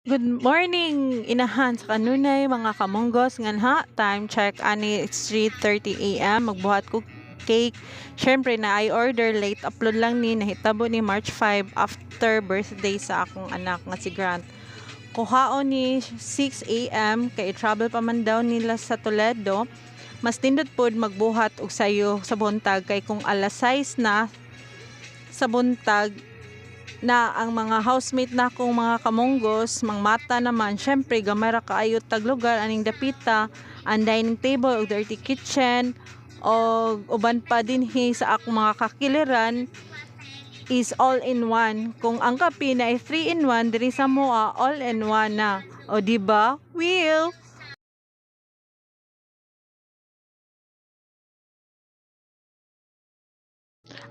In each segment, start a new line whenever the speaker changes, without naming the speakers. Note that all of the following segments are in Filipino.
Good morning, inahan sa kanunay mga kamonggos nganha. Time check ani it's 3:30 a.m. Magbuhat ko cake. Syempre na I order late upload lang ni nahitabo ni March 5 after birthday sa akong anak nga si Grant. Kuhaon ni 6 a.m. kay travel pa man daw nila sa Toledo. Mas tindot pod magbuhat og sayo sa buntag kay kung alas 6 na sa buntag na ang mga housemate na kong mga kamonggos, mangmata naman, syempre gamay ra kaayo tag lugar aning dapita, ang dining table o dirty kitchen o uban pa dinhi sa akong mga kakiliran is all in one. Kung ang kape na ay 3 in 1 diri sa moa all in one na. O di ba? Will.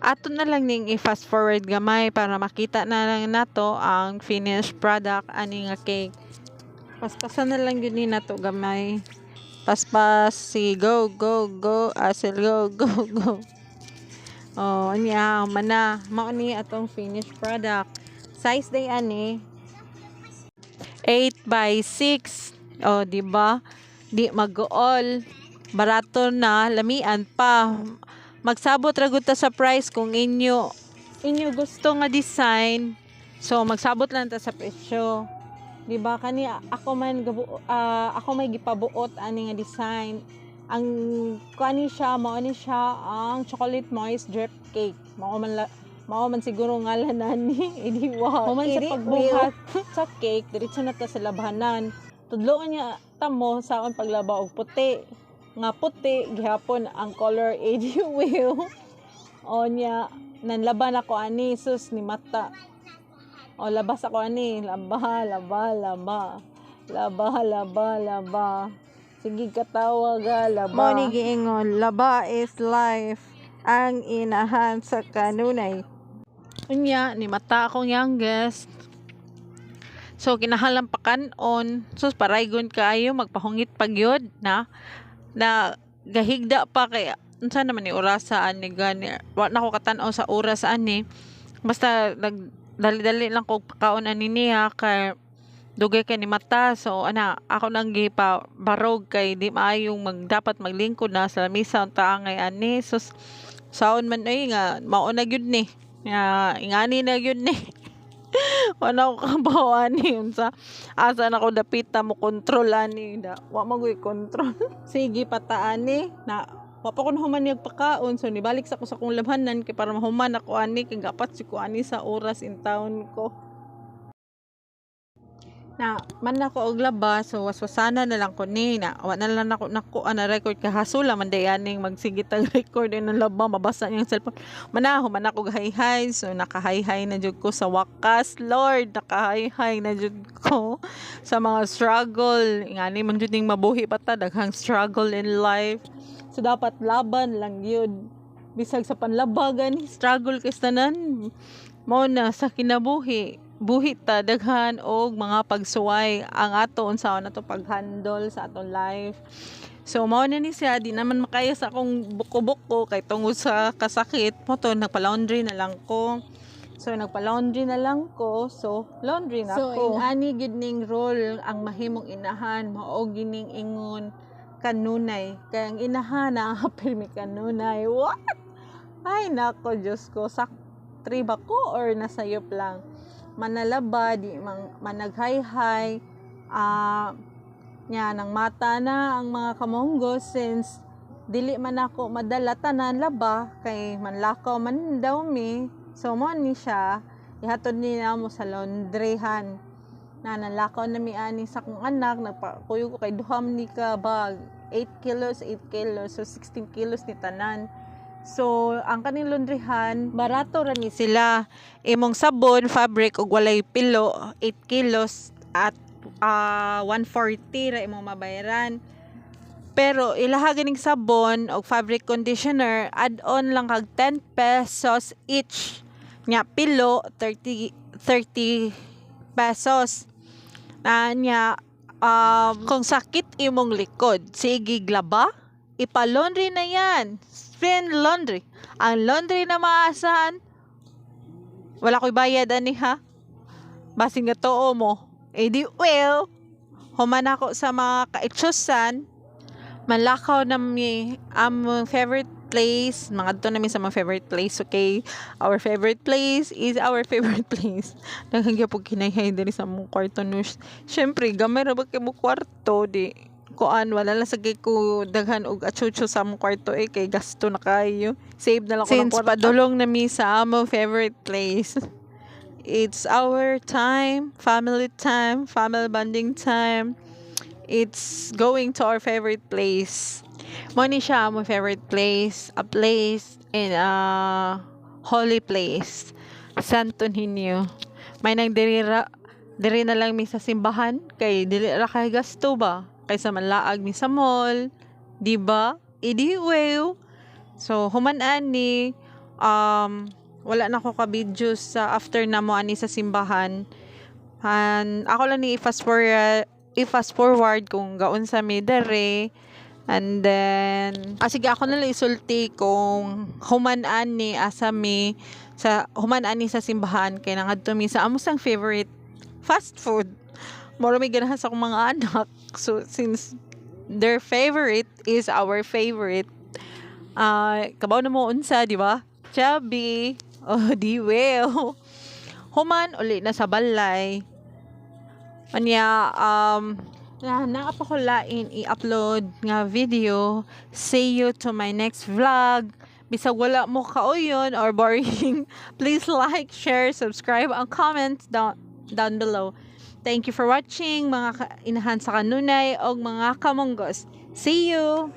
Ato na lang ning i-fast forward gamay para makita na lang nato ang finished product ani nga cake. Paspasan na lang yun ni nato gamay. Paspas si go go go asil go go go. Oh, niya mana mao ni atong finished product. Size day ani 8 by 6. Oh, di ba? Di mag-all. Barato na, lamian pa. Magsabot ra gud ta sa price kung inyo gusto nga design. So magsabot lang ta sa presyo. Di ba kani ako may gipabuot ani nga design. Ang kani siya mao ni siya ang chocolate moist drip cake. Mao man siguro ngalanan ni idi wow. Mao man sa pagbuhat sa cake diretso na ta sa labanan. Tudloan niya tamo sa akong paglaba og puti. Nga puti gihapon ang color edi will. O niya nanlaban ako ani sus ni mata. O labas ako ani laba laba laba. Laba laba laba. Sige katawa ga laba. Mo ni giingon laba is life. Ang inahan sa kanunay. Unya ni mata akong youngest. So kinahanglan pakanon. Sus paraygon kaayo magpahungit pagyod na gahigda pa kay unsa naman ni orasa ani gani wa na ko katan-aw sa oras ani basta dali-dali lang ko pakaon ani niya kay dugay kay ni mata so ana ako nang gipa barog kay di maayong dapat maglingkod na sa lamisa unta angay ani sus saon man ay nga mao na gyud ni nga ingani na gyud ni wala ko kabawan ni unsa asa na ko dapita mo kontrol ani da wa magoy kontrol sige pataani na wa pa kun human niyag pakaon so nibalik sa ko sa kong labhanan kay para mahuman ako ani kay gapat si ko ani sa oras in town ko na man ako og laba so waswasana na lang ko ni na wa na lang nako ana record kay hasula man day aning magsigit ang record ng laba mabasa niyang cellphone manaho man ako hayhay so nakahayhay na jud ko sa wakas Lord nakahayhay na jud ko sa mga struggle ngani man jud ning mabuhi pa ta daghang struggle in life so dapat laban lang yun bisag sa panlabagan struggle kay tanan mo na sa kinabuhi buhi ta daghan og mga pagsuway ang ato unsaon nato paghandle sa atong life. So mao na ni siya di naman makaya sa akong buko-buko kay tungod sa kasakit mo to nagpa-laundry na lang ko. So nagpa-laundry na lang ko. So laundry na ko. So ani gid ning role ang mahimong inahan mao gining ingon kanunay. Kay ang inahan na apil mi kanunay. What? Ay nako Diyos ko sak triba ko or nasayop lang manalaba di managhayhay nya nang mata na ang mga kamonggos since dili man ako madala tanan laba kay manlakaw man daw mi so mo ni siya ihatod ni namo sa laundryhan na nanlakaw na mi ani sa kong anak nagpakuyo ko kay duham ni ka bag 8 kilos so 16 kilos ni tanan. So, ang kaning laundryhan, barato ra ni sila. Imong sabon, fabric ug walay pilo, 8 kilos at 140 ra imong mabayaran. Pero ilaha ganing sabon ug fabric conditioner, add-on lang kag 10 pesos each. Nya pilo 30 pesos. Nya kung sakit imong likod, sige glaba, ipa-laundry na yan. Spin laundry. Ang laundry na maasahan, wala ko'y bayad ani ha. Basing nga too mo. di well, human ako sa mga kaitsusan, malakaw na mi among favorite place, mga to namin sa mga favorite place, okay? Our favorite place is our favorite place. Naghangya po kinayhay diri sa mong kwarto nus. Syempre, gamay ra ba kay mo kwarto, di kuan wala lang sagay ko daghan og atsucho sa mong kwarto kay gasto na kayo. Save na lang ko ng
Since
kwarto. Padulong na mi sa among favorite place. It's our time, family bonding time. It's going to our favorite place. Mo ni siya mo favorite place, a place in a holy place. Santo Niño. May nang diri na lang mi sa simbahan kay dili ra kay gasto ba kaysa manlaag mi sa mall, di ba? Idi well. So human ani wala na ko ka video sa after na mo ani sa simbahan. And ako lang ni i-fast forward kung gaon sa mi dere. And then sige ako na lang isulti kung human ani asa mi sa human ani sa simbahan kay nangadto mi sa among favorite fast food. Moro mi ganahan sa akong mga anak. So since their favorite is our favorite, kabaw na mo unsa, di ba? Chubby. Oh, di well. Human uli na sa balay. Anya na pa ko lain i-upload nga video. See you to my next vlog. Bisag wala mo kauyon or boring, please like, share, subscribe, and comment down below. Thank you for watching mga inahan sa kanunay og mga kamonggos. See you!